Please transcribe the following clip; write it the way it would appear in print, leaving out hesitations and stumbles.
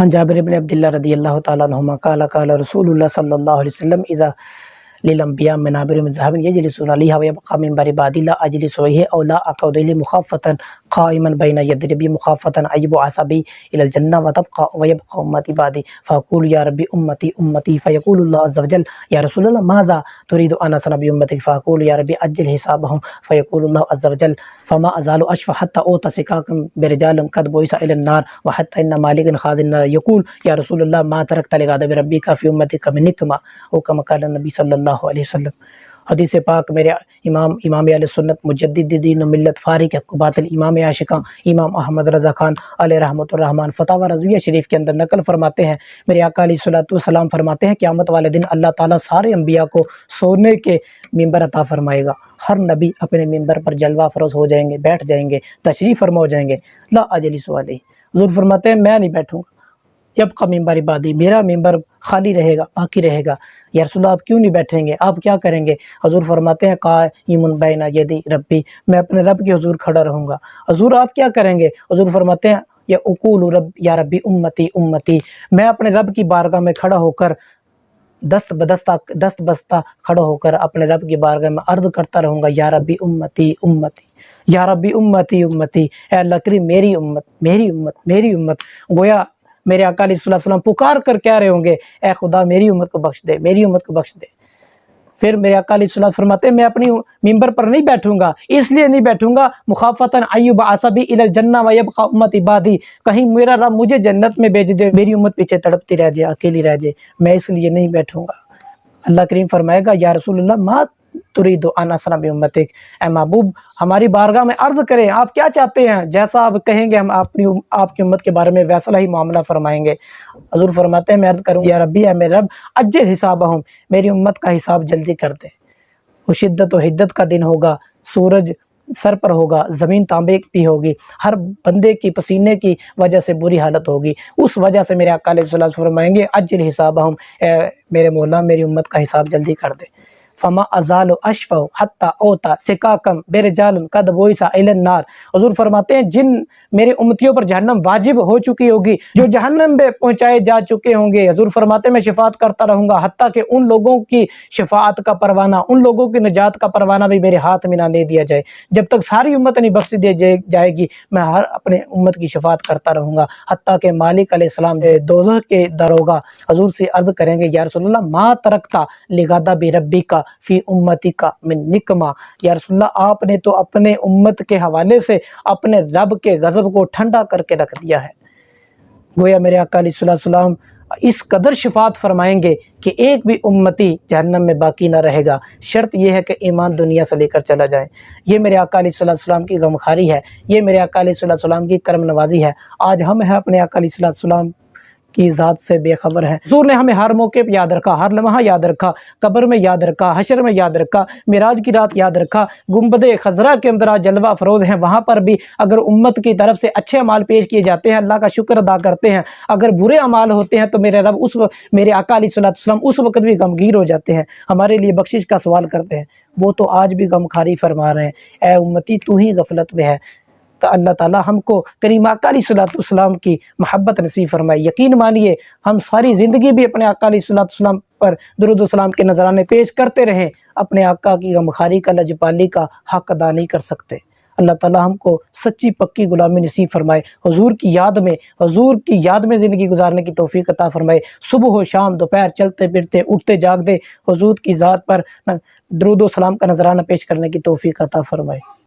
عن جابر بن عبد الله رضي الله تعالى عنهما قال قال رسول الله صلى الله عليه وسلم إذا للأنبياء منابر من ذهب يجلسون عليها ويبقى من بعد لا أجلس عليه أو لا أقعد إليه مخافة قائما بين يدي ربي مخافة أجب عصبي إلى الجنة ويبقى أمتي بعدي فأقول يا ربي أمتي أمتي فيقول الله عز وجل يا رسول الله ماذا تريد أن أصنع بأمتك فأقول يا ربي أجل حسابهم فيقول الله عز وجل فما أزال أشفى حتى أوتى سكاكم برجال قد بعث إلى النار وحتى إن مالكا خازن النار يقول يا رسول الله ما تركت لغضب ربك في أمتك من نقمة أو كما قال النبي صلی اللہ علیہ وسلم۔ حدیث پاک میرے امام اہل سنت مجدد دین و ملت فارق حقوبات الامام عاشقاں امام احمد رضا خان علیہ رحمۃ الرحمن فتاوی رضویہ شریف کے اندر نقل فرماتے ہیں، میرے آقا علیہ الصلوۃ والسلام فرماتے ہیں قیامت والے دن اللہ تعالیٰ سارے انبیاء کو سونے کے ممبر عطا فرمائے گا۔ ہر نبی اپنے ممبر پر جلوہ افروز ہو جائیں گے، بیٹھ جائیں گے، تشریف فرما ہو جائیں گے۔ لا اجلس علیہ، حضور فرماتے ہیں میں نہیں بیٹھوں گا، یبقى ممبر عبادی، میرا ممبر خالی رہے گا، باقی رہے گا۔ یا رسول اللہ آپ کیوں نہیں بیٹھیں گے، آپ کیا کریں گے؟ حضور فرماتے ہیں قائم بین یدی ربی، میں اپنے رب کے حضور کھڑا رہوں گا۔ حضور آپ کیا کریں گے؟ حضور فرماتے ہیں یا اقول رب یا ربی امتی امتی، میں اپنے رب کی بارگاہ میں کھڑا ہو کر دست بستہ کھڑا ہو کر اپنے رب کی بارگاہ میں عرض کرتا رہوں گا یا ربی امتی امتی، یا ربی امتی امتی، اے اللہ کریم میری امت میری امت میری امت۔ گویا میرے آقا علیہ السلام پکار کر کہہ رہے ہوں گے اے خدا میری امت کو بخش دے، میری امت کو بخش دے۔ پھر میرے آقا علیہ السلام فرماتے ہیں میں اپنی ممبر پر نہیں بیٹھوں گا، اس لیے نہیں بیٹھوں گا مخافتاً ایوب عصبی الی الجنہ ویبقى امتی بعدی، کہیں میرا رب مجھے جنت میں بھیج دے، میری امت پیچھے تڑپتی رہ جائے، اکیلی رہ جائے، میں اس لیے نہیں بیٹھوں گا۔ اللہ کریم فرمائے گا یا رسول اللہ ما تريد ان اصنع بامتک، اے محبوب ہماری بارگاہ میں عرض کریں آپ کیا چاہتے ہیں، جیسا آپ کہیں گے ہم آپ کی امت کے بارے میں ویسا ہی معاملہ فرمائیں گے۔ حضور فرماتے ہیں میں عرض کروں یا ربی اے میرے رب اجل حسابہم، میری امت کا حساب جلدی کر دے۔ وہ شدت و حدت کا دن ہوگا، سورج سر پر ہوگا، زمین تانبے پہ ہوگی، ہر بندے کی پسینے کی وجہ سے بری حالت ہوگی، اس وجہ سے میرے آقا علیہ الصلوۃ والسلام فرمائیں گے اجل حسابہم، اے میرے مولا میری امت کا حساب جلدی کر دے۔ فما ازال اشفع حتی اوتا سکاکم برجال قد بعث الی النار، حضور فرماتے ہیں جن میرے امتیوں پر جہنم واجب ہو چکی ہوگی، جو جہنم میں پہنچائے جا چکے ہوں گے، حضور فرماتے ہیں میں شفاعت کرتا رہوں گا حتیٰ کہ ان لوگوں کی شفاعت کا پروانہ، ان لوگوں کی نجات کا پروانہ بھی میرے ہاتھ میں نہ دے دیا جائے۔ جب تک ساری امت نہیں بخش دی جائے گی میں ہر اپنے امت کی شفاعت کرتا رہوں گا، حتیٰ کہ مالک علیہ السلام دوزخ کے داروغہ حضور سے عرض کریں گے یا رسول اللہ ما ترکتا لغضب ربک فی امتی کا من نقمہ، یا رسول اللہ آپ نے تو اپنے امت کے حوالے سے اپنے رب کے غضب کو ٹھنڈا کر کے رکھ دیا ہے۔ گویا میرے آقا علیہ السلام اس قدر شفاعت فرمائیں گے کہ ایک بھی امتی جہنم میں باقی نہ رہے گا، شرط یہ ہے کہ ایمان دنیا سے لے کر چلا جائے۔ یہ میرے آقا علیہ السلام کی غمخواری ہے، یہ میرے آقا علیہ السلام کی کرم نوازی ہے۔ آج ہم ہیں اپنے آقا علیہ السلام کی ذات سے بے خبر ہے۔ حضور نے ہمیں ہر موقع پہ یاد رکھا، ہر لمحہ یاد رکھا، قبر میں یاد رکھا، حشر میں یاد رکھا، معراج کی رات یاد رکھا، گنبد خضرا کے اندر آج جلوہ افروز ہیں، وہاں پر بھی اگر امت کی طرف سے اچھے اعمال پیش کیے جاتے ہیں اللہ کا شکر ادا کرتے ہیں، اگر برے اعمال ہوتے ہیں تو میرے رب میرے آقا علیہ السلام اس وقت بھی غمگیر ہو جاتے ہیں، ہمارے لیے بخشش کا سوال کرتے ہیں۔ وہ تو آج بھی غمخواری فرما رہے ہیں اے امتی تو ہی غفلت میں ہے۔ تو اللہ تعالیٰ ہم کو کریم آقا علیہ السلام کی محبت نصیب فرمائے۔ یقین مانیے ہم ساری زندگی بھی اپنے آقا علیہ السلام پر درود و سلام کے نذرانے پیش کرتے رہیں، اپنے آقا کی غمخواری کا لجپالی کا حق ادا نہیں کر سکتے۔ اللہ تعالیٰ ہم کو سچی پکی غلامی نصیب فرمائے، حضور کی یاد میں زندگی گزارنے کی توفیق عطا فرمائے، صبح و شام دوپہر چلتے پھرتے اٹھتے جاگتے حضور کی ذات پر درود و سلام کا نذرانہ پیش کرنے کی توفیق عطا فرمائے۔